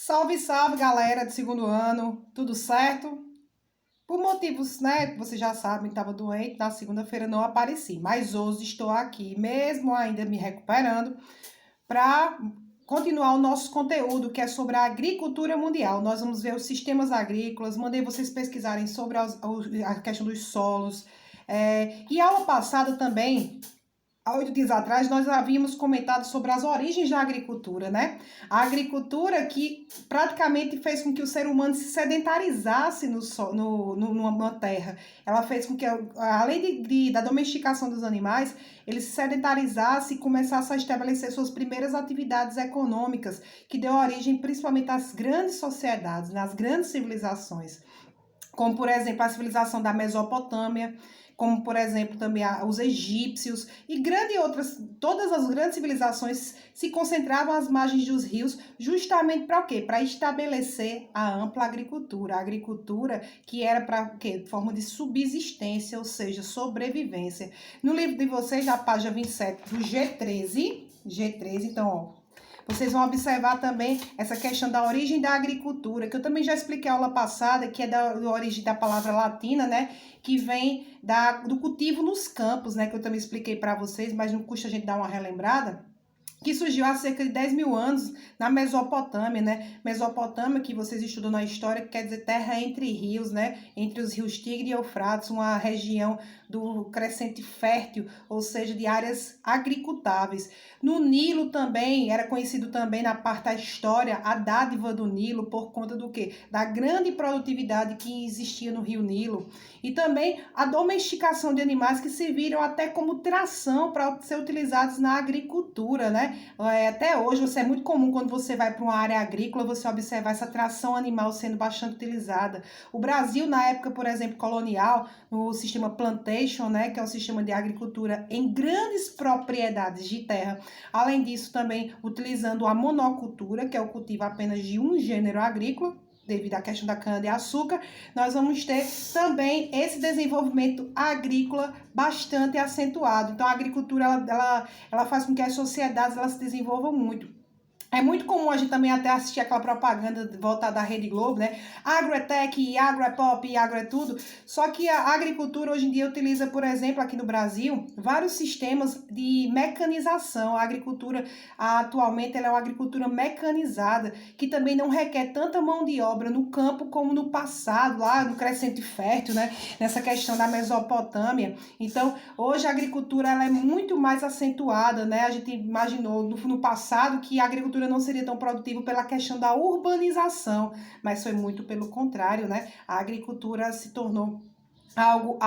Salve, salve, galera do segundo ano, tudo certo? Por motivos, né, que vocês já sabem, estava doente, na segunda-feira não apareci, mas hoje estou aqui, mesmo ainda me recuperando, para continuar o nosso conteúdo, que é sobre a agricultura mundial. Nós vamos ver os sistemas agrícolas, mandei vocês pesquisarem sobre a questão dos solos, e aula passada também. Há 8 dias atrás, nós havíamos comentado sobre as origens da agricultura, né? A agricultura que praticamente fez com que o ser humano se sedentarizasse numa terra. Ela fez com que, além da domesticação dos animais, ele se sedentarizasse e começasse a estabelecer suas primeiras atividades econômicas, que deu origem principalmente às grandes sociedades, nas grandes civilizações, como, por exemplo, a civilização da Mesopotâmia, como, por exemplo, também os egípcios e todas as grandes civilizações se concentravam às margens dos rios, justamente para o quê? Para estabelecer a ampla agricultura. A agricultura que era para o quê? Forma de subsistência, ou seja, sobrevivência. No livro de vocês, na página 27 do G13, então, ó, vocês vão observar também essa questão da origem da agricultura, que eu também já expliquei na aula passada, que é da origem da palavra latina, né? Que vem do cultivo nos campos, né? Que eu também expliquei para vocês, mas não custa a gente dar uma relembrada. Que surgiu há cerca de 10 mil anos na Mesopotâmia, né? Mesopotâmia, que vocês estudam na história, que quer dizer terra entre rios, né? Entre os rios Tigre e Eufrates, uma região do crescente fértil, ou seja, de áreas agricultáveis. No Nilo também, era conhecido também na parte da história, a dádiva do Nilo, por conta do quê? Da grande produtividade que existia no rio Nilo. E também a domesticação de animais que serviram até como tração para ser utilizados na agricultura, né? Até hoje, é muito comum quando você vai para uma área agrícola, você observar essa tração animal sendo bastante utilizada. O Brasil, na época, por exemplo, colonial, no sistema plantation, né, que é um sistema de agricultura em grandes propriedades de terra. Além disso, também utilizando a monocultura, que é o cultivo apenas de um gênero agrícola, devido à questão da cana-de-açúcar, nós vamos ter também esse desenvolvimento agrícola bastante acentuado. Então, a agricultura, ela faz com que as sociedades elas se desenvolvam muito. É muito comum a gente também até assistir aquela propaganda voltada da Rede Globo, né? Agro é tech, agro é pop, agro é tudo. Só que a agricultura hoje em dia utiliza, por exemplo, aqui no Brasil, vários sistemas de mecanização. A agricultura atualmente ela é uma agricultura mecanizada, que também não requer tanta mão de obra no campo como no passado, lá no Crescente Fértil, né? Nessa questão da Mesopotâmia. Então, hoje a agricultura ela é muito mais acentuada, né? A gente imaginou no passado que a agricultura não seria tão produtiva pela questão da urbanização, mas foi muito pelo contrário, né? A agricultura se tornou algo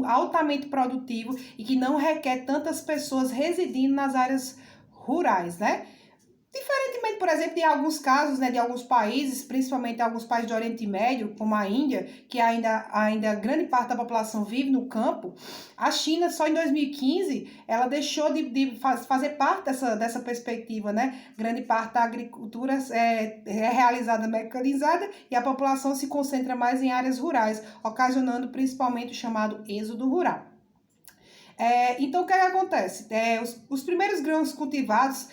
altamente produtivo e que não requer tantas pessoas residindo nas áreas rurais, né? Diferentemente, por exemplo, de alguns casos, né, de alguns países, principalmente alguns países do Oriente Médio, como a Índia, que ainda grande parte da população vive no campo, a China, só em 2015, ela deixou de fazer parte dessa perspectiva, né? Grande parte da agricultura é realizada mecanizada e a população se concentra mais em áreas rurais, ocasionando principalmente o chamado êxodo rural. Então, o que acontece? Os primeiros grãos cultivados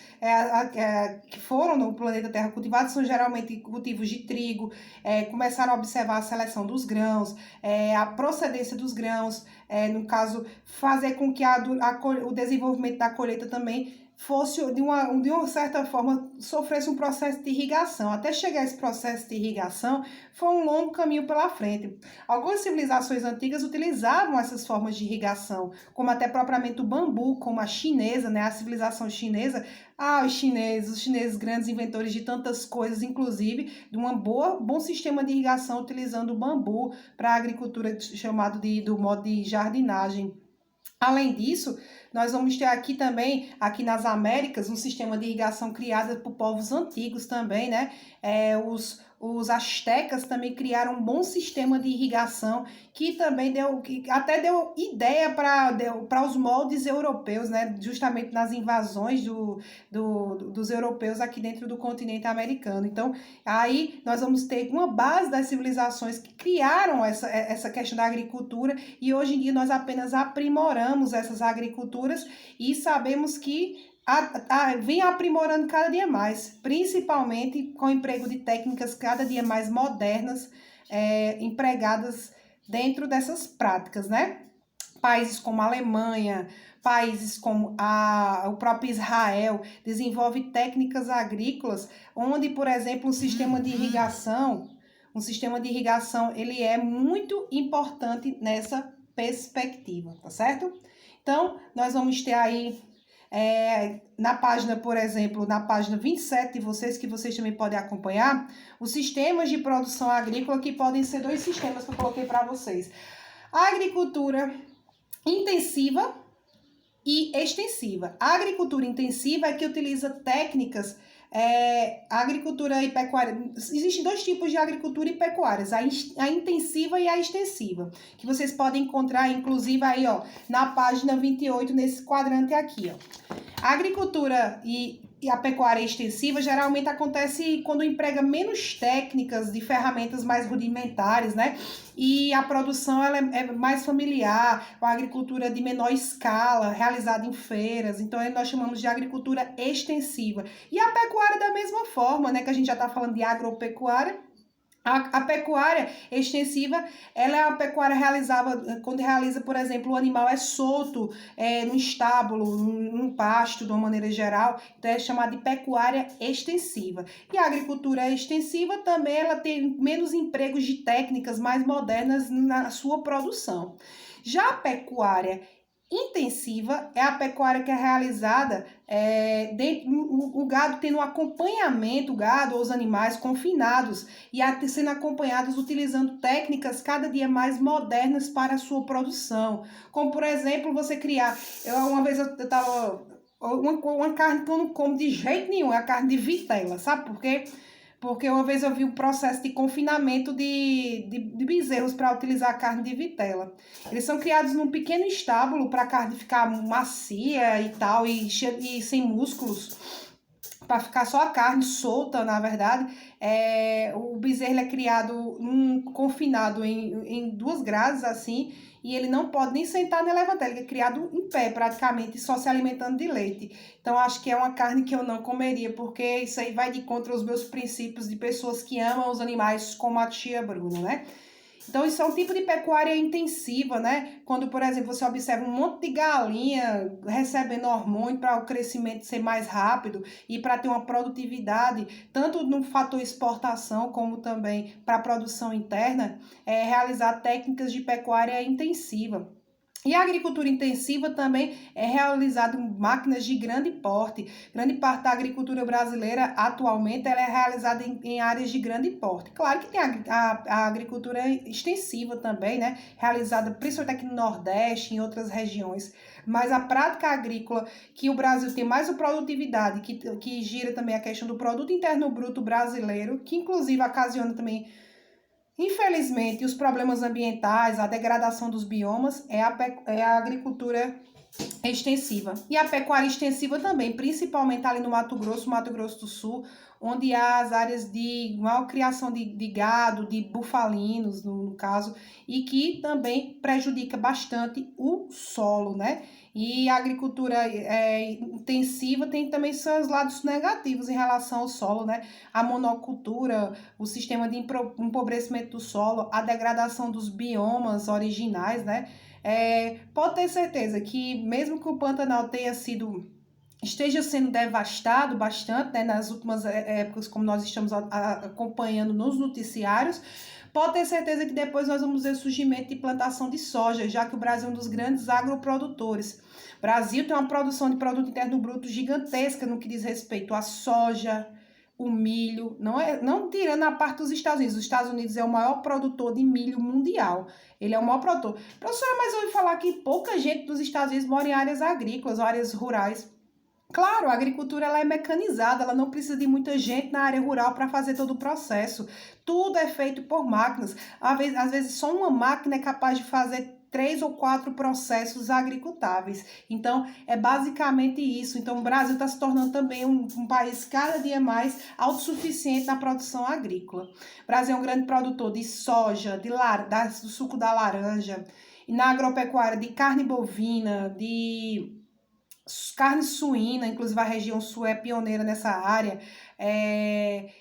que foram no planeta Terra cultivados são geralmente cultivos de trigo. Começaram a observar a seleção dos grãos, a procedência dos grãos, no caso, fazer com que o desenvolvimento da colheita também fosse, de uma certa forma, sofresse um processo de irrigação. Até chegar a esse processo de irrigação, foi um longo caminho pela frente. Algumas civilizações antigas utilizavam essas formas de irrigação, como até propriamente o bambu, como a chinesa, né? A civilização chinesa. Os chineses grandes inventores de tantas coisas, inclusive de bom sistema de irrigação utilizando o bambu para a agricultura chamado do modo de jardinagem. Além disso, nós vamos ter aqui também, aqui nas Américas, um sistema de irrigação criado por povos antigos também, né? Os astecas também criaram um bom sistema de irrigação que também até deu ideia para os moldes europeus, né? Justamente nas invasões dos europeus aqui dentro do continente americano. Então, aí nós vamos ter uma base das civilizações que criaram essa questão da agricultura e hoje em dia nós apenas aprimoramos essas agriculturas e sabemos que vem aprimorando cada dia mais, principalmente com o emprego de técnicas cada dia mais modernas, empregadas dentro dessas práticas, né? Países como a Alemanha, países como o próprio Israel, desenvolve técnicas agrícolas, onde, por exemplo, um sistema de irrigação, ele é muito importante nessa perspectiva, tá certo? Então, nós vamos ter aí na página, por exemplo, na página 27 de vocês, que vocês também podem acompanhar, os sistemas de produção agrícola, que podem ser 2 sistemas que eu coloquei para vocês. A agricultura intensiva e extensiva. A agricultura intensiva é que utiliza técnicas, a agricultura e pecuária. Existem 2 tipos de agricultura e pecuárias, a intensiva e a extensiva, que vocês podem encontrar, inclusive, aí, ó, na página 28, nesse quadrante aqui, ó. A agricultura e a pecuária extensiva geralmente acontece quando emprega menos técnicas de ferramentas mais rudimentares, né? E a produção ela é mais familiar, a agricultura de menor escala, realizada em feiras. Então, nós chamamos de agricultura extensiva. E a pecuária da mesma forma, né? Que a gente já está falando de agropecuária. A pecuária extensiva, ela é a pecuária realizada quando realiza, por exemplo, o animal é solto no estábulo, num pasto, de uma maneira geral, então é chamada de pecuária extensiva. E a agricultura extensiva também ela tem menos empregos de técnicas mais modernas na sua produção. Já a pecuária intensiva é a pecuária que é realizada o gado tendo um acompanhamento, o gado ou os animais confinados e sendo acompanhados utilizando técnicas cada dia mais modernas para a sua produção. Como, por exemplo, você criar... Uma vez eu estava... Uma carne que eu não como de jeito nenhum, é a carne de vitela, sabe por quê? Porque uma vez eu vi um processo de confinamento de bezerros para utilizar a carne de vitela. Eles são criados num pequeno estábulo para a carne ficar macia e tal, e sem músculos, para ficar só a carne solta, na verdade. O bezerro é criado confinado em 2 grades, assim, e ele não pode nem sentar nem levantar, ele é criado em pé, praticamente, só se alimentando de leite. Então, acho que é uma carne que eu não comeria, porque isso aí vai de contra os meus princípios de pessoas que amam os animais, como a tia Bruna, né? Então, isso é um tipo de pecuária intensiva, né? Quando, por exemplo, você observa um monte de galinha recebendo hormônio para o crescimento ser mais rápido e para ter uma produtividade, tanto no fator exportação como também para a produção interna, realizar técnicas de pecuária intensiva. E a agricultura intensiva também é realizada em máquinas de grande porte. Grande parte da agricultura brasileira, atualmente, ela é realizada em áreas de grande porte. Claro que tem a agricultura extensiva também, né? Realizada principalmente aqui no Nordeste, em outras regiões. Mas a prática agrícola, que o Brasil tem mais produtividade, que gira também a questão do produto interno bruto brasileiro, que inclusive ocasiona também... Infelizmente, os problemas ambientais, a degradação dos biomas é a agricultura extensiva. E a pecuária extensiva também, principalmente ali no Mato Grosso do Sul, onde há as áreas de maior criação de gado, de bufalinos, no caso, e que também prejudica bastante o solo, né? E a agricultura intensiva tem também seus lados negativos em relação ao solo, né? A monocultura, o sistema de empobrecimento do solo, a degradação dos biomas originais, né? Pode ter certeza que mesmo que o Pantanal esteja sendo devastado bastante, né, nas últimas épocas, como nós estamos acompanhando nos noticiários, pode ter certeza que depois nós vamos ver o surgimento de plantação de soja, já que o Brasil é um dos grandes agroprodutores. O Brasil tem uma produção de produto interno bruto gigantesca no que diz respeito à soja, o milho, não tirando a parte dos Estados Unidos. Os Estados Unidos é o maior produtor de milho mundial. Ele é o maior produtor. Professora, mas eu ouvi falar que pouca gente dos Estados Unidos mora em áreas agrícolas, áreas rurais. Claro, a agricultura ela é mecanizada, ela não precisa de muita gente na área rural para fazer todo o processo. Tudo é feito por máquinas. Às vezes só uma máquina é capaz de fazer 3 ou 4 processos agricultáveis. Então, é basicamente isso. Então, o Brasil está se tornando também um país cada dia mais autossuficiente na produção agrícola. O Brasil é um grande produtor de soja, do suco da laranja, e na agropecuária de carne bovina, carne suína, inclusive a região sul é pioneira nessa área,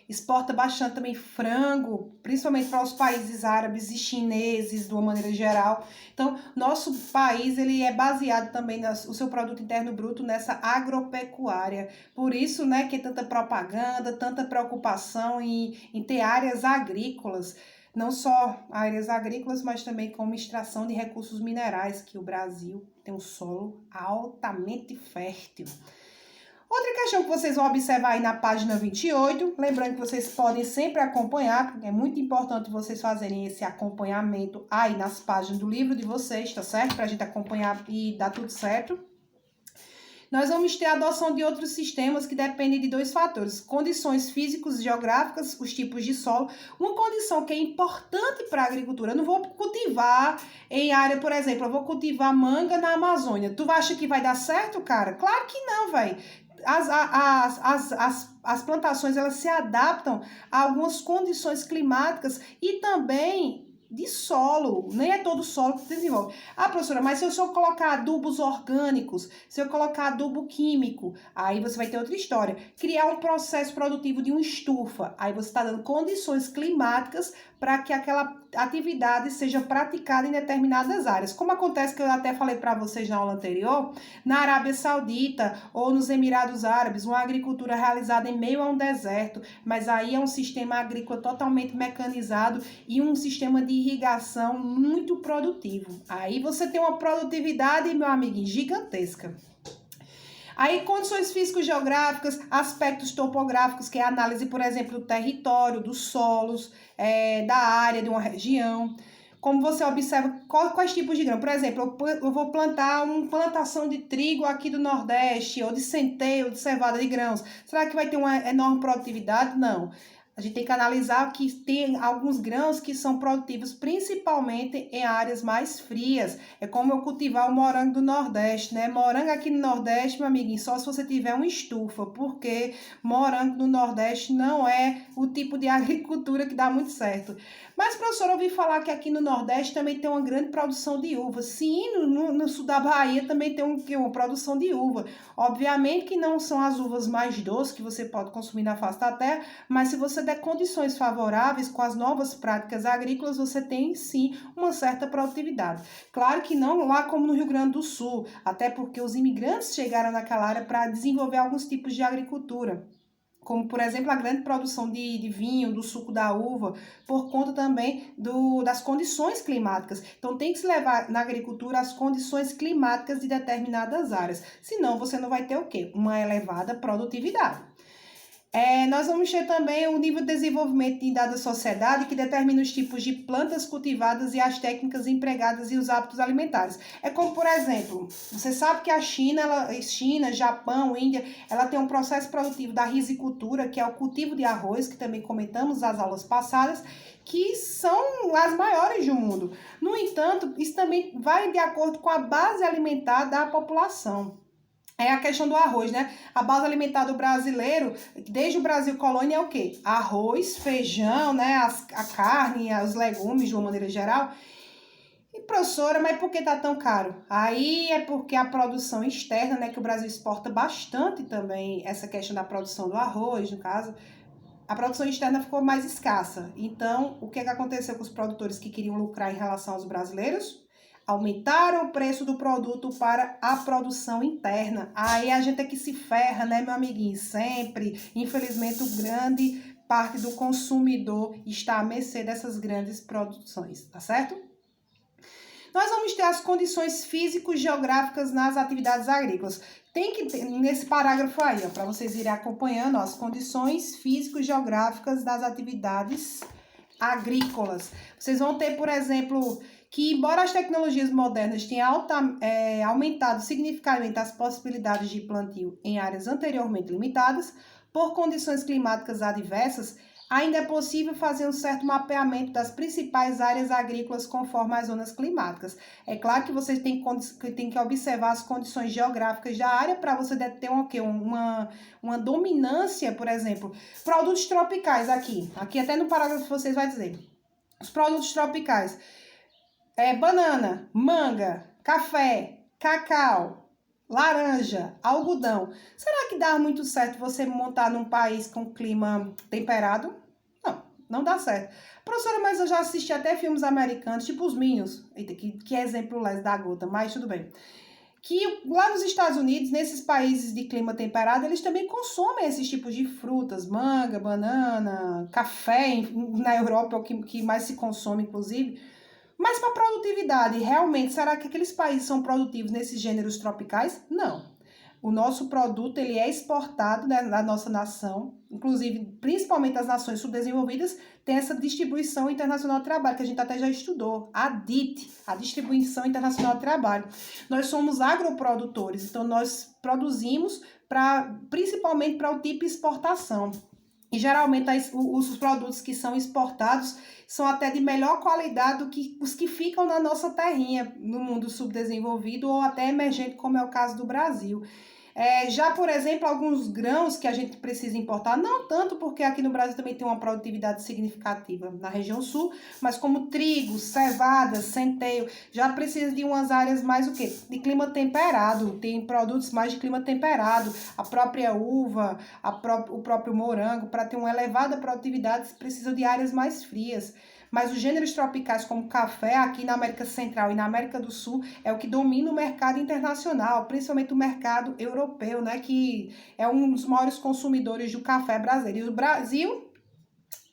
exporta bastante também frango, principalmente para os países árabes e chineses, de uma maneira geral. Então, nosso país ele é baseado também o seu produto interno bruto nessa agropecuária. Por isso, né, que é tanta propaganda, tanta preocupação em ter áreas agrícolas. Não só áreas agrícolas, mas também como extração de recursos minerais, que o Brasil tem um solo altamente fértil. Outra questão que vocês vão observar aí na página 28, lembrando que vocês podem sempre acompanhar, porque é muito importante vocês fazerem esse acompanhamento aí nas páginas do livro de vocês, tá certo? Pra gente acompanhar e dar tudo certo. Nós vamos ter a adoção de outros sistemas que dependem de dois fatores: condições físicas e geográficas, os tipos de solo. Uma condição que é importante para a agricultura: eu não vou cultivar em área, por exemplo, eu vou cultivar manga na Amazônia. Tu acha que vai dar certo, cara? Claro que não, velho. As plantações elas se adaptam a algumas condições climáticas e também de solo, nem é todo solo que desenvolve. Ah, professora, mas se eu só colocar adubos orgânicos, se eu colocar adubo químico, aí você vai ter outra história. Criar um processo produtivo de uma estufa, aí você está dando condições climáticas para que aquela atividade seja praticada em determinadas áreas. Como acontece, que eu até falei para vocês na aula anterior, na Arábia Saudita ou nos Emirados Árabes, uma agricultura realizada em meio a um deserto, mas aí é um sistema agrícola totalmente mecanizado e um sistema de irrigação muito produtivo. Aí você tem uma produtividade, meu amigo, gigantesca. Aí, condições físico-geográficas, aspectos topográficos, que é a análise, por exemplo, do território, dos solos, da área de uma região. Como você observa, quais tipos de grão? Por exemplo, eu vou plantar uma plantação de trigo aqui do Nordeste, ou de centeio, de cevada de grãos. Será que vai ter uma enorme produtividade? Não. A gente tem que analisar que tem alguns grãos que são produtivos principalmente em áreas mais frias. É como eu cultivar o morango do Nordeste, né? Morango aqui no Nordeste, meu amiguinho, só se você tiver uma estufa, porque morango no Nordeste não é o tipo de agricultura que dá muito certo. Mas, professor, eu ouvi falar que aqui no Nordeste também tem uma grande produção de uva. Sim, no sul da Bahia também tem uma produção de uva. Obviamente que não são as uvas mais doces que você pode consumir na face da terra, mas se você der condições favoráveis com as novas práticas agrícolas, você tem sim uma certa produtividade. Claro que não lá como no Rio Grande do Sul, até porque os imigrantes chegaram naquela área para desenvolver alguns tipos de agricultura, como, por exemplo, a grande produção de vinho, do suco da uva, por conta também das condições climáticas. Então, tem que se levar na agricultura as condições climáticas de determinadas áreas. Senão, você não vai ter o quê? Uma elevada produtividade. Nós vamos ter também o nível de desenvolvimento de dada sociedade, que determina os tipos de plantas cultivadas e as técnicas empregadas e os hábitos alimentares. É como, por exemplo, você sabe que a China, Japão, Índia, ela tem um processo produtivo da risicultura, que é o cultivo de arroz, que também comentamos nas aulas passadas, que são as maiores do mundo. No entanto, isso também vai de acordo com a base alimentar da população. É a questão do arroz, né? A base alimentar do brasileiro, desde o Brasil colônia, é o quê? Arroz, feijão, né? A carne, os legumes, de uma maneira geral. E, professora, mas por que tá tão caro? Aí é porque a produção externa, né? Que o Brasil exporta bastante também, essa questão da produção do arroz, no caso. A produção externa ficou mais escassa. Então, o que aconteceu com os produtores que queriam lucrar em relação aos brasileiros? Aumentaram o preço do produto para a produção interna. Aí a gente é que se ferra, né, meu amiguinho? Sempre. Infelizmente, o grande parte do consumidor está à mercê dessas grandes produções, tá certo? Nós vamos ter as condições físico-geográficas nas atividades agrícolas. Tem que ter, nesse parágrafo aí, para vocês irem acompanhando, ó, as condições físico-geográficas das atividades agrícolas. Vocês vão ter, por exemplo, que embora as tecnologias modernas tenham aumentado significativamente as possibilidades de plantio em áreas anteriormente limitadas, por condições climáticas adversas, ainda é possível fazer um certo mapeamento das principais áreas agrícolas conforme as zonas climáticas. É claro que vocês têm que observar as condições geográficas da área para você ter uma dominância, por exemplo. Produtos tropicais aqui até no parágrafo vocês vão dizer. Os produtos tropicais: banana, manga, café, cacau, Laranja, algodão. Será que dá muito certo você montar num país com clima temperado? Não, não dá certo. Professora, mas eu já assisti até filmes americanos, tipo os Minions. Eita, que exemplo les da gota, mas tudo bem. Que lá nos Estados Unidos, nesses países de clima temperado, eles também consomem esses tipos de frutas, manga, banana, café, na Europa é o que mais se consome, inclusive. Mas para produtividade, realmente, será que aqueles países são produtivos nesses gêneros tropicais? Não. O nosso produto ele é exportado, né, na nossa nação, inclusive, principalmente as nações subdesenvolvidas, tem essa distribuição internacional de trabalho, que a gente até já estudou, a DIT, a Distribuição Internacional de Trabalho. Nós somos agroprodutores, então nós produzimos principalmente para o tipo exportação. E geralmente os produtos que são exportados são até de melhor qualidade do que os que ficam na nossa terrinha, no mundo subdesenvolvido ou até emergente, como é o caso do Brasil. Já, por exemplo, alguns grãos que a gente precisa importar, não tanto porque aqui no Brasil também tem uma produtividade significativa na região sul, mas como trigo, cevada, centeio, já precisa de umas áreas mais o quê? De clima temperado, tem produtos mais de clima temperado, a própria uva, o próprio morango, para ter uma elevada produtividade, precisa de áreas mais frias. Mas os gêneros tropicais, como café, aqui na América Central e na América do Sul, é o que domina o mercado internacional, principalmente o mercado europeu, né, que é um dos maiores consumidores do café brasileiro. E o Brasil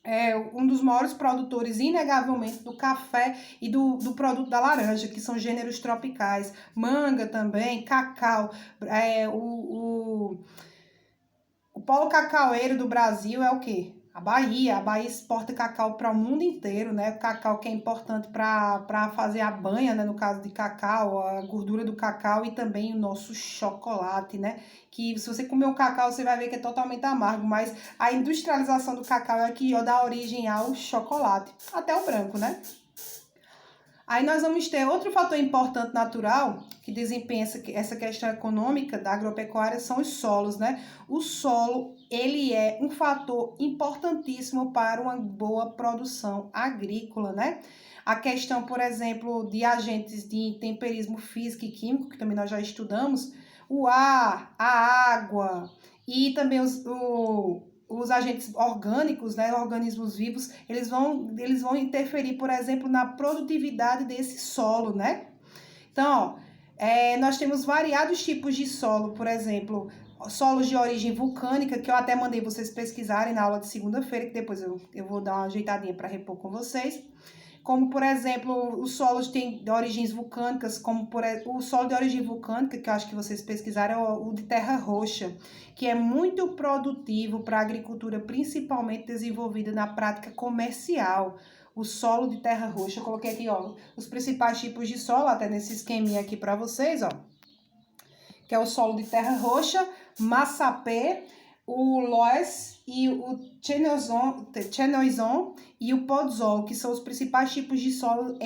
é um dos maiores produtores, inegavelmente, do café e do produto da laranja, que são gêneros tropicais. Manga também, cacau, o polo cacaueiro do Brasil é o quê? A Bahia. A Bahia exporta cacau para o mundo inteiro, né? O cacau que é importante para fazer a banha, né? No caso de cacau, a gordura do cacau e também o nosso chocolate, né? Que se você comer um cacau, você vai ver que é totalmente amargo, mas a industrialização do cacau é que dá origem ao chocolate, até o branco, né? Aí nós vamos ter outro fator importante natural que desempenha essa questão econômica da agropecuária são os solos, né? O solo, ele é um fator importantíssimo para uma boa produção agrícola, né? A questão, por exemplo, de agentes de temperismo físico e químico, que também nós já estudamos, o ar, a água e também os agentes orgânicos, né, organismos vivos, eles vão interferir, por exemplo, na produtividade desse solo, né? Então, nós temos variados tipos de solo, por exemplo, solos de origem vulcânica, que eu até mandei vocês pesquisarem na aula de segunda-feira, que depois eu vou dar uma ajeitadinha para repor com vocês. Como, por exemplo, os solos têm de origens vulcânicas, como o solo de origem vulcânica, que eu acho que vocês pesquisaram, é o de terra roxa, que é muito produtivo para a agricultura, principalmente desenvolvida na prática comercial. O solo de terra roxa, eu coloquei aqui, ó, os principais tipos de solo, até nesse esqueminha aqui para vocês, ó, que é o solo de terra roxa, massapê, o loess e o chenoison e o podzol, que são os principais tipos de solo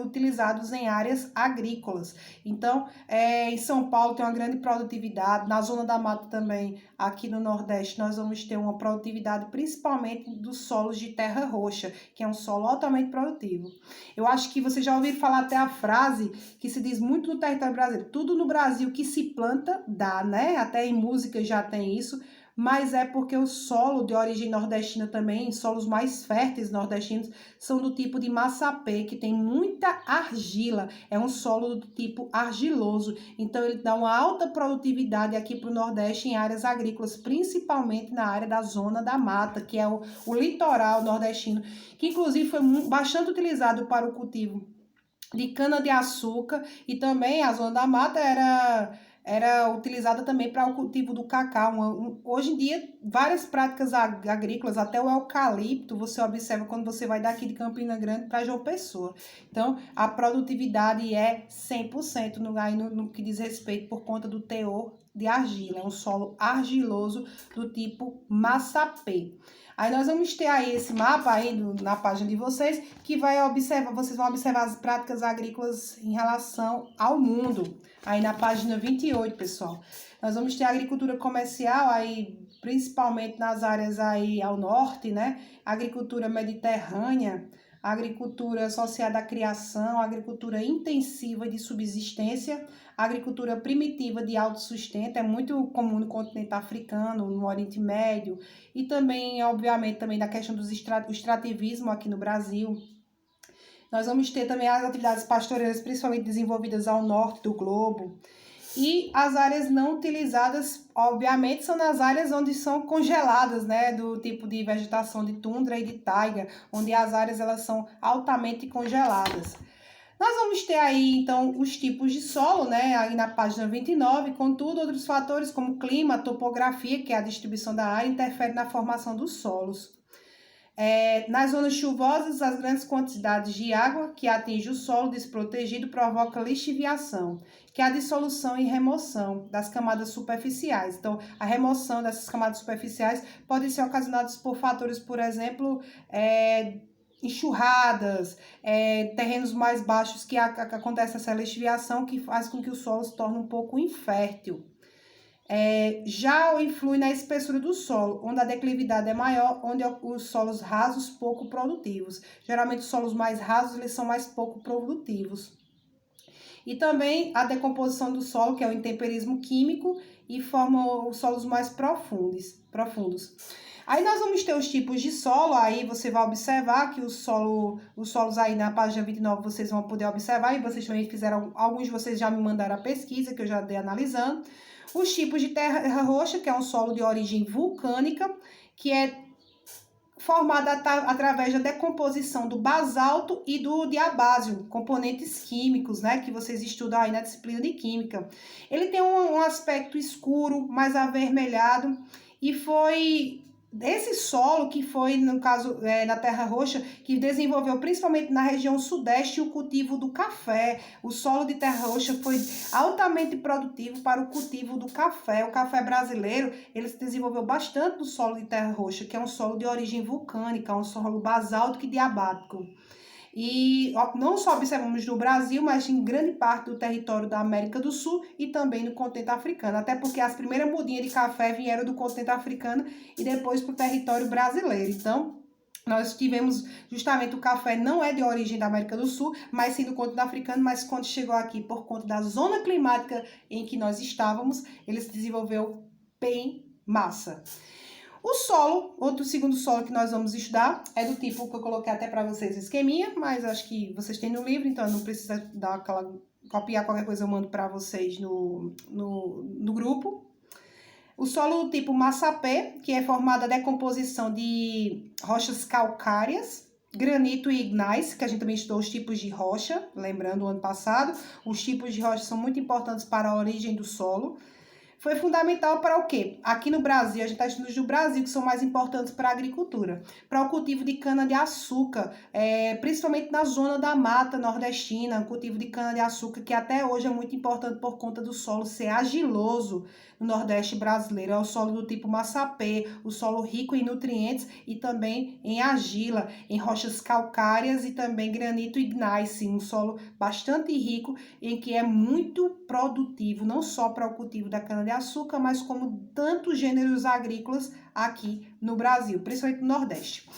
utilizados em áreas agrícolas. Então, em São Paulo tem uma grande produtividade, na zona da mata também, aqui no Nordeste, nós vamos ter uma produtividade principalmente dos solos de terra roxa, que é um solo altamente produtivo. Eu acho que vocês já ouviram falar até a frase que se diz muito no território brasileiro, tudo no Brasil que se planta dá, né? Até em música já tem isso, mas é porque o solo de origem nordestina também, solos mais férteis nordestinos, são do tipo de massapê, que tem muita argila, é um solo do tipo argiloso, então ele dá uma alta produtividade aqui para o Nordeste em áreas agrícolas, principalmente na área da zona da mata, que é o litoral nordestino, que inclusive foi bastante utilizado para o cultivo de cana-de-açúcar e também a zona da mata era utilizada também para o cultivo do cacau. Hoje em dia, várias práticas agrícolas, até o eucalipto, você observa quando você vai daqui de Campina Grande para João Pessoa. Então, a produtividade é 100% no que diz respeito por conta do teor de argila. É um solo argiloso do tipo massapê. Aí nós vamos ter aí esse mapa aí na página de vocês, que vocês vão observar as práticas agrícolas em relação ao mundo. Aí na página 28, pessoal. Nós vamos ter a agricultura comercial aí, principalmente nas áreas aí ao norte, né? Agricultura mediterrânea, agricultura associada à criação, agricultura intensiva de subsistência, agricultura primitiva de autossustento, é muito comum no continente africano, no Oriente Médio, e também, obviamente, também da questão do extrativismo aqui no Brasil. Nós vamos ter também as atividades pastoreiras, principalmente desenvolvidas ao norte do globo. E as áreas não utilizadas, obviamente, são nas áreas onde são congeladas, né, do tipo de vegetação de tundra e de taiga, onde as áreas elas são altamente congeladas. Nós vamos ter aí, então, os tipos de solo, né, aí na página 29, contudo, outros fatores como clima, topografia, que é a distribuição da área, interferem na formação dos solos. Nas zonas chuvosas, as grandes quantidades de água que atinge o solo desprotegido provoca lixiviação, que é a dissolução e remoção das camadas superficiais. Então, a remoção dessas camadas superficiais pode ser ocasionada por fatores, por exemplo, enxurradas, terrenos mais baixos que acontece essa lixiviação, que faz com que o solo se torne um pouco infértil. Já influi na espessura do solo, onde a declividade é maior, onde os solos rasos pouco produtivos. Geralmente os solos mais rasos eles são mais pouco produtivos. E também a decomposição do solo, que é o intemperismo químico, e forma os solos mais profundos. Aí nós vamos ter os tipos de solo, aí você vai observar que os solos aí na página 29 vocês vão poder observar, e vocês também fizeram, alguns de vocês já me mandaram a pesquisa, que eu já dei analisando. Os tipos de terra roxa, que é um solo de origem vulcânica, que é formada através da decomposição do basalto e do diabásio, componentes químicos, né, que vocês estudam aí na disciplina de química. Ele tem um aspecto escuro, mais avermelhado, e foi esse solo que foi, no caso, na Terra Roxa, que desenvolveu principalmente na região sudeste o cultivo do café. O solo de Terra Roxa foi altamente produtivo para o cultivo do café. O café brasileiro, ele se desenvolveu bastante no solo de Terra Roxa, que é um solo de origem vulcânica, um solo basáltico e diabático. E não só observamos no Brasil, mas em grande parte do território da América do Sul e também no continente africano, até porque as primeiras mudinhas de café vieram do continente africano e depois para o território brasileiro. Então, nós tivemos justamente o café não é de origem da América do Sul, mas sim do continente africano, mas quando chegou aqui por conta da zona climática em que nós estávamos, ele se desenvolveu bem massa. O solo, outro segundo solo que nós vamos estudar, é do tipo que eu coloquei até para vocês o esqueminha, mas acho que vocês têm no livro, então não precisa dar copiar qualquer coisa, eu mando para vocês no grupo. O solo do tipo massapé, que é formado da decomposição de rochas calcárias, granito e ignais, que a gente também estudou os tipos de rocha, lembrando o ano passado. Os tipos de rocha são muito importantes para a origem do solo. Foi fundamental para o quê? Aqui no Brasil, a gente está estudando do Brasil, que são mais importantes para a agricultura. Para o cultivo de cana-de-açúcar, principalmente na zona da mata nordestina, o cultivo de cana-de-açúcar, que até hoje é muito importante por conta do solo ser argiloso no Nordeste brasileiro. É o solo do tipo massapê, o solo rico em nutrientes e também em argila, em rochas calcárias e também granito e gneiss, um solo bastante rico em que é muito produtivo, não só para o cultivo da cana-de-açúcar, mas como tantos gêneros agrícolas aqui no Brasil, principalmente no Nordeste.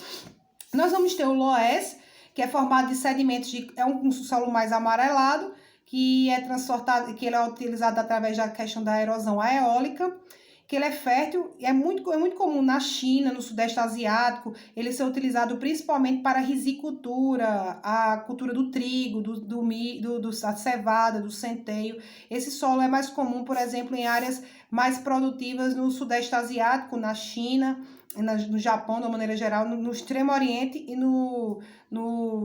Nós vamos ter o loess, que é formado de sedimentos, é um solo mais amarelado, que é transportado, que ele é utilizado através da questão da erosão eólica, que ele é fértil e é muito comum na China, no Sudeste Asiático, ele ser utilizado principalmente para a risicultura, a cultura do trigo, da cevada, do centeio. Esse solo é mais comum, por exemplo, em áreas mais produtivas no Sudeste Asiático, na China, no Japão, de uma maneira geral, no Extremo Oriente e no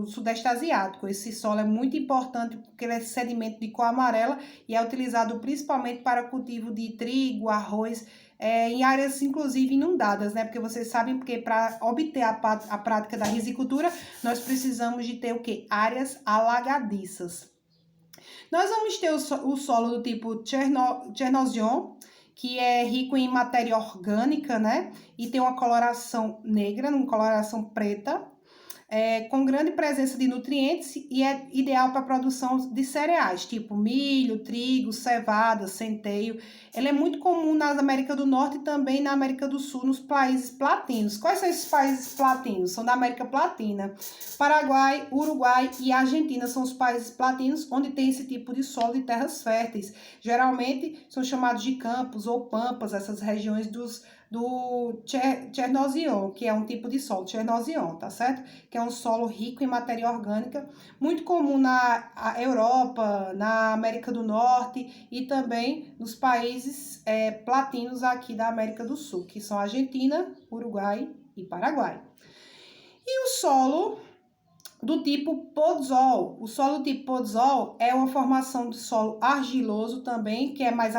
Sudeste Asiático. Esse solo é muito importante porque ele é sedimento de cor amarela e é utilizado principalmente para cultivo de trigo, arroz, em áreas inclusive inundadas, né? Porque vocês sabem que para obter a prática da risicultura, nós precisamos de ter o quê? Áreas alagadiças. Nós vamos ter o solo do tipo Chernozem, que é rico em matéria orgânica, né? E tem uma coloração negra, uma coloração preta. com grande presença de nutrientes e é ideal para a produção de cereais, tipo milho, trigo, cevada, centeio. Ele é muito comum na América do Norte e também na América do Sul, nos países platinos. Quais são esses países platinos? São da América Platina. Paraguai, Uruguai e Argentina são os países platinos onde tem esse tipo de solo e terras férteis. Geralmente são chamados de campos ou pampas, essas regiões do Chernozem, que é um tipo de solo, Chernozem, tá certo? Que é um solo rico em matéria orgânica, muito comum na Europa, na América do Norte e também nos países platinos aqui da América do Sul, que são Argentina, Uruguai e Paraguai. E o solo do tipo Podzol. O solo do tipo Podzol é uma formação de solo argiloso também, que é mais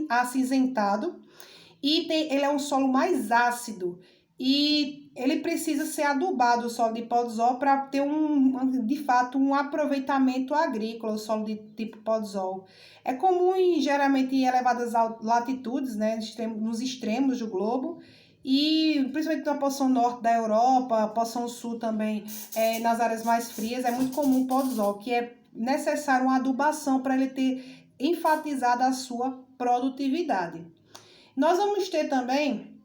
acinzentado, e ele é um solo mais ácido e ele precisa ser adubado, o solo de Podzol, para ter de fato um aproveitamento agrícola, o solo de tipo Podzol. É comum geralmente em elevadas latitudes, né, nos extremos do globo, e principalmente na porção norte da Europa, porção sul também, nas áreas mais frias, é muito comum o Podzol, que é necessário uma adubação para ele ter enfatizado a sua produtividade. Nós vamos ter também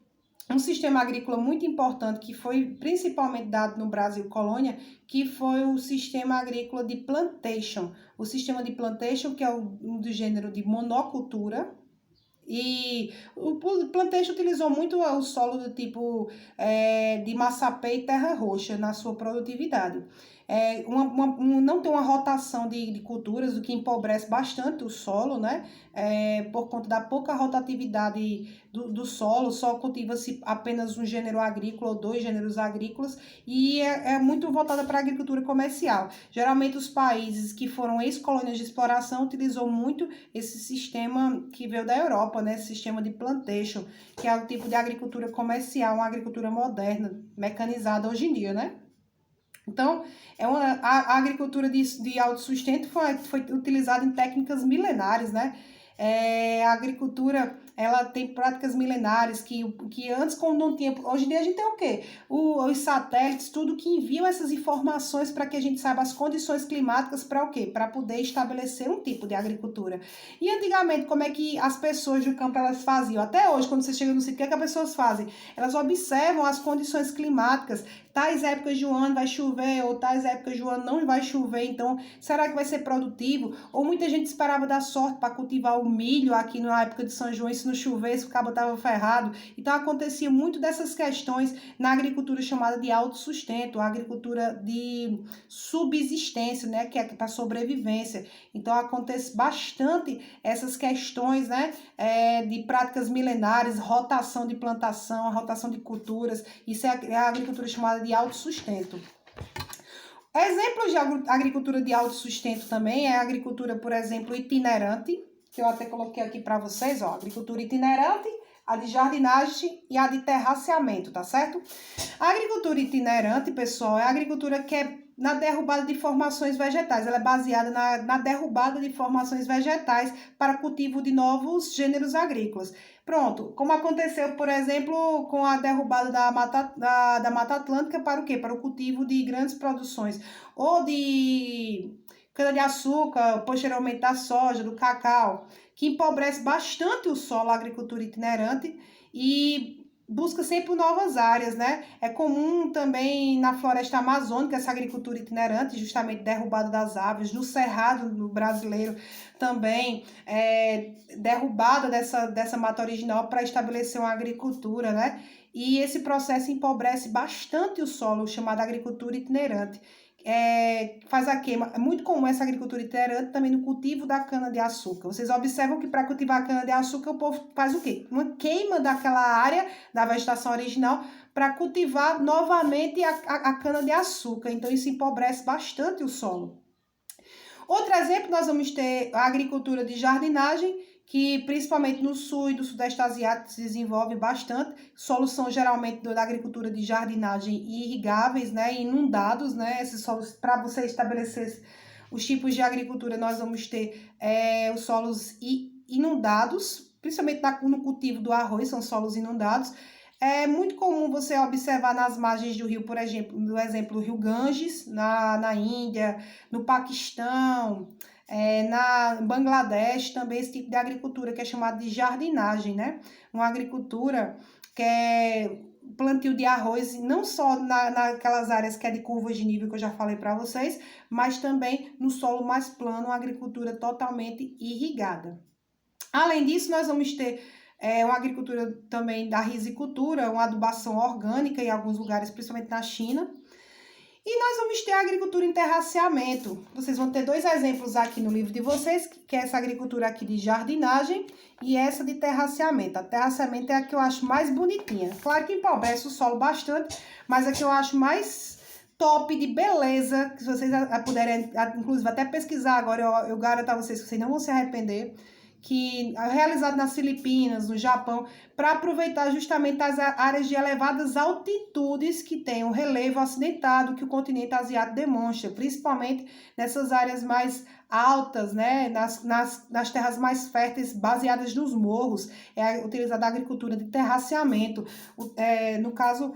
um sistema agrícola muito importante que foi principalmente dado no Brasil colônia, que foi o sistema agrícola de plantation. O sistema de plantation, que é um do gênero de monocultura, e o plantation utilizou muito o solo do tipo de massapê e terra roxa na sua produtividade. Não tem uma rotação de culturas, o que empobrece bastante o solo, né? Por conta da pouca rotatividade do solo, só cultiva-se apenas um gênero agrícola ou dois gêneros agrícolas, e é muito voltada para a agricultura comercial. Geralmente os países que foram ex-colônias de exploração utilizou muito esse sistema que veio da Europa, né? Esse sistema de plantation, que é o tipo de agricultura comercial, uma agricultura moderna, mecanizada hoje em dia, né? Então, a agricultura de autossustento foi utilizada em técnicas milenares, né? A agricultura, ela tem práticas milenares que antes, quando não tinha... Hoje em dia a gente tem o quê? Os satélites, tudo que enviam essas informações para que a gente saiba as condições climáticas para o quê? Para poder estabelecer um tipo de agricultura. E antigamente, como é que as pessoas do campo elas faziam? Até hoje, quando você chega no sítio, o que é que as pessoas fazem? Elas observam as condições climáticas. Tais épocas do ano vai chover, ou tais épocas do ano não vai chover, então será que vai ser produtivo? Ou muita gente esperava dar sorte para cultivar o milho aqui na época de São João, e se não chovesse o cabo estava ferrado. Então acontecia muito dessas questões na agricultura chamada de autossustento, a agricultura de subsistência, né, que é para sobrevivência. Então acontece bastante essas questões, né, de práticas milenares, rotação de plantação, rotação de culturas. Isso é a agricultura chamada de autossustento. Exemplos de agricultura de autossustento também é a agricultura, por exemplo, itinerante, que eu até coloquei aqui para vocês, ó, agricultura itinerante, a de jardinagem e a de terraceamento, tá certo? A agricultura itinerante, pessoal, é a agricultura que é na derrubada de formações vegetais. Ela é baseada na derrubada de formações vegetais para cultivo de novos gêneros agrícolas. Pronto, como aconteceu, por exemplo, com a derrubada da Mata Atlântica para o quê? Para o cultivo de grandes produções, ou de cana-de-açúcar, posteriormente da soja, do cacau, que empobrece bastante o solo, a agricultura itinerante, e busca sempre novas áreas, né? É comum também na floresta amazônica essa agricultura itinerante, justamente derrubada das árvores, no cerrado no brasileiro também, derrubada dessa mata original para estabelecer uma agricultura, né? E esse processo empobrece bastante o solo, chamado agricultura itinerante. Faz a queima. É muito comum essa agricultura itinerante também no cultivo da cana-de-açúcar. Vocês observam que para cultivar a cana-de-açúcar o povo faz o quê? Uma queima daquela área da vegetação original para cultivar novamente a cana-de-açúcar. Então isso empobrece bastante o solo. Outro exemplo, nós vamos ter a agricultura de jardinagem, que principalmente no sul e do sudeste asiático se desenvolve bastante. Solos são geralmente da agricultura de jardinagem irrigáveis, né, inundados, né, esses solos, para você estabelecer os tipos de agricultura, nós vamos ter os solos inundados, principalmente no cultivo do arroz, são solos inundados. É muito comum você observar nas margens do rio, por exemplo, no exemplo, o rio Ganges, na Índia, no Paquistão, na Bangladesh, também esse tipo de agricultura que é chamada de jardinagem, né? Uma agricultura que é plantio de arroz, não só naquelas áreas que é de curvas de nível que eu já falei para vocês, mas também no solo mais plano, uma agricultura totalmente irrigada. Além disso, nós vamos ter uma agricultura também da risicultura, uma adubação orgânica em alguns lugares, principalmente na China. E nós vamos ter a agricultura em terraceamento. Vocês vão ter dois exemplos aqui no livro de vocês, que é essa agricultura aqui de jardinagem e essa de terraceamento. A terraceamento é a que eu acho mais bonitinha. Claro que empobrece o solo bastante, mas a que eu acho mais top de beleza, que se vocês puderem, inclusive, até pesquisar agora, eu garanto a vocês que vocês não vão se arrepender, que é realizado nas Filipinas, no Japão, para aproveitar justamente as áreas de elevadas altitudes que tem o relevo acidentado que o continente asiático demonstra, principalmente nessas áreas mais altas, né, nas terras mais férteis, baseadas nos morros, é utilizada a agricultura de terraceamento, no caso,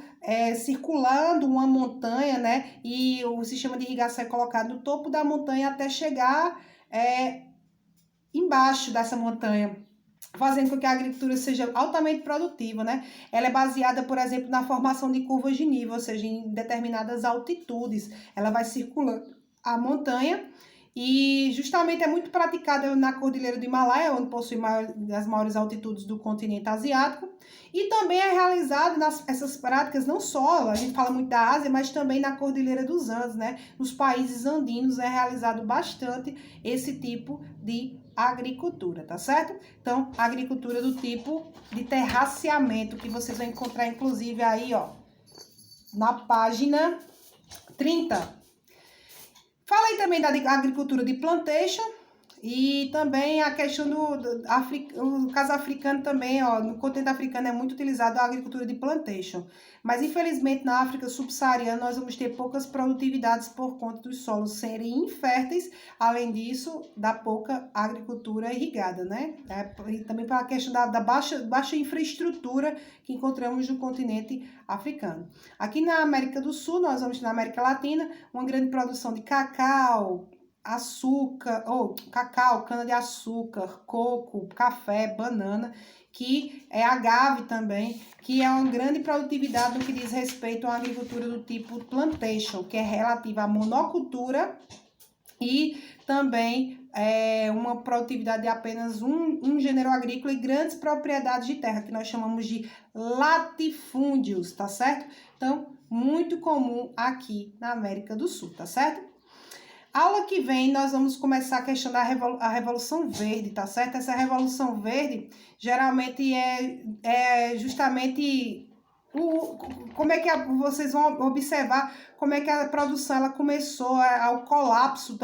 circulando uma montanha, né, e o sistema de irrigação é colocado no topo da montanha até chegar embaixo dessa montanha, fazendo com que a agricultura seja altamente produtiva, né? Ela é baseada, por exemplo, na formação de curvas de nível, ou seja, em determinadas altitudes. Ela vai circulando a montanha e justamente é muito praticada na Cordilheira do Himalaia, onde possui as maiores altitudes do continente asiático. E também é realizado essas práticas, não só, a gente fala muito da Ásia, mas também na Cordilheira dos Andes, né? Nos países andinos é realizado bastante esse tipo de agricultura, tá certo? Então, agricultura do tipo de terraceamento, que vocês vão encontrar, inclusive, aí, ó, na página 30. Falei também da agricultura de plantation e também a questão do caso africano também, ó, no continente africano é muito utilizado a agricultura de plantation. Mas, infelizmente, na África subsaariana nós vamos ter poucas produtividades por conta dos solos serem inférteis, além disso, da pouca agricultura irrigada, né? E também pela questão da baixa infraestrutura que encontramos no continente africano. Aqui na América do Sul, nós vamos ter na América Latina uma grande produção de cacau, açúcar, cacau, cana-de-açúcar, coco, café, banana, que é agave também, que é uma grande produtividade no que diz respeito à agricultura do tipo plantation, que é relativa à monocultura e também uma produtividade de apenas um gênero agrícola e grandes propriedades de terra, que nós chamamos de latifúndios, tá certo? Então, muito comum aqui na América do Sul, tá certo? Aula que vem, nós vamos começar a questão da Revolução Verde, tá certo? Essa Revolução Verde, geralmente, é justamente como é que vocês vão observar como é que a produção ela começou ao colapso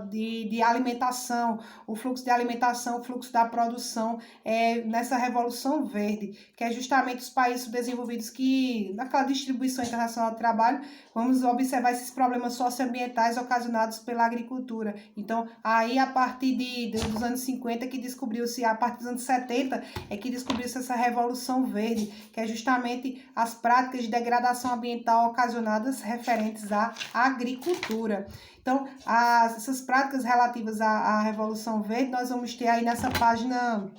de alimentação, o fluxo de alimentação, o fluxo da produção nessa Revolução Verde, que é justamente os países desenvolvidos que, naquela distribuição internacional do trabalho, vamos observar esses problemas socioambientais ocasionados pela agricultura. Então, aí a partir dos anos 50 que descobriu-se, a partir dos anos 70 é que descobriu-se essa Revolução Verde, que é justamente as práticas de degradação ambiental ocasionadas referentes à agricultura. Então, essas práticas relativas à Revolução Verde, nós vamos ter aí nessa página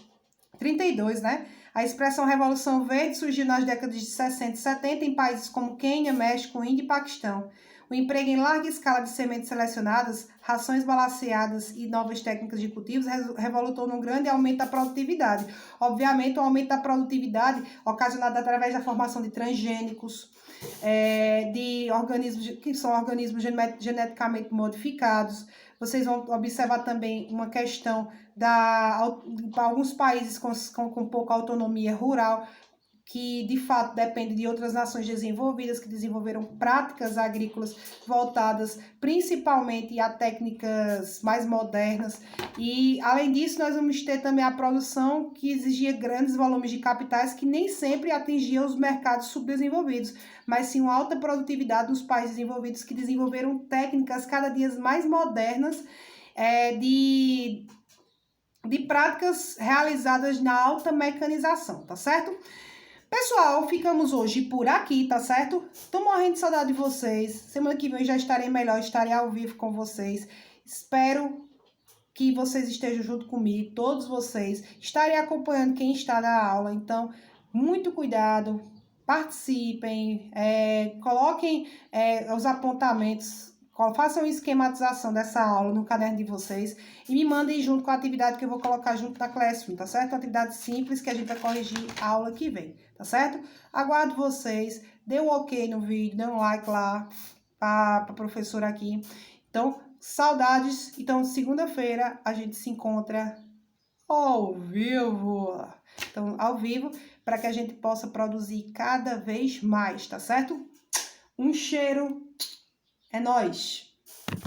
32, né? A expressão Revolução Verde surgiu nas décadas de 60 e 70 em países como Quênia, México, Índia e Paquistão. O emprego em larga escala de sementes selecionadas, rações balanceadas e novas técnicas de cultivos resultou num grande aumento da produtividade. Obviamente, o aumento da produtividade ocasionado através da formação de transgênicos, de organismos que são organismos geneticamente modificados. Vocês vão observar também uma questão para alguns países com pouca autonomia rural, que de fato depende de outras nações desenvolvidas, que desenvolveram práticas agrícolas voltadas principalmente a técnicas mais modernas. E, além disso, nós vamos ter também a produção que exigia grandes volumes de capitais que nem sempre atingiam os mercados subdesenvolvidos, mas sim uma alta produtividade nos países desenvolvidos que desenvolveram técnicas cada dia mais modernas de práticas realizadas na alta mecanização, tá certo? Pessoal, ficamos hoje por aqui, tá certo? Tô morrendo de saudade de vocês. Semana que vem já estarei melhor, estarei ao vivo com vocês. Espero que vocês estejam junto comigo, todos vocês. Estarei acompanhando quem está na aula, então, muito cuidado, participem, coloquem os apontamentos, façam a esquematização dessa aula no caderno de vocês e me mandem junto com a atividade que eu vou colocar junto da Classroom, tá certo? Uma atividade simples que a gente vai corrigir a aula que vem, tá certo? Aguardo vocês, dê um ok no vídeo, dê um like lá para a professora aqui. Então, saudades. Então, segunda-feira a gente se encontra ao vivo. Então, ao vivo, para que a gente possa produzir cada vez mais, tá certo? Um cheiro. É nóis!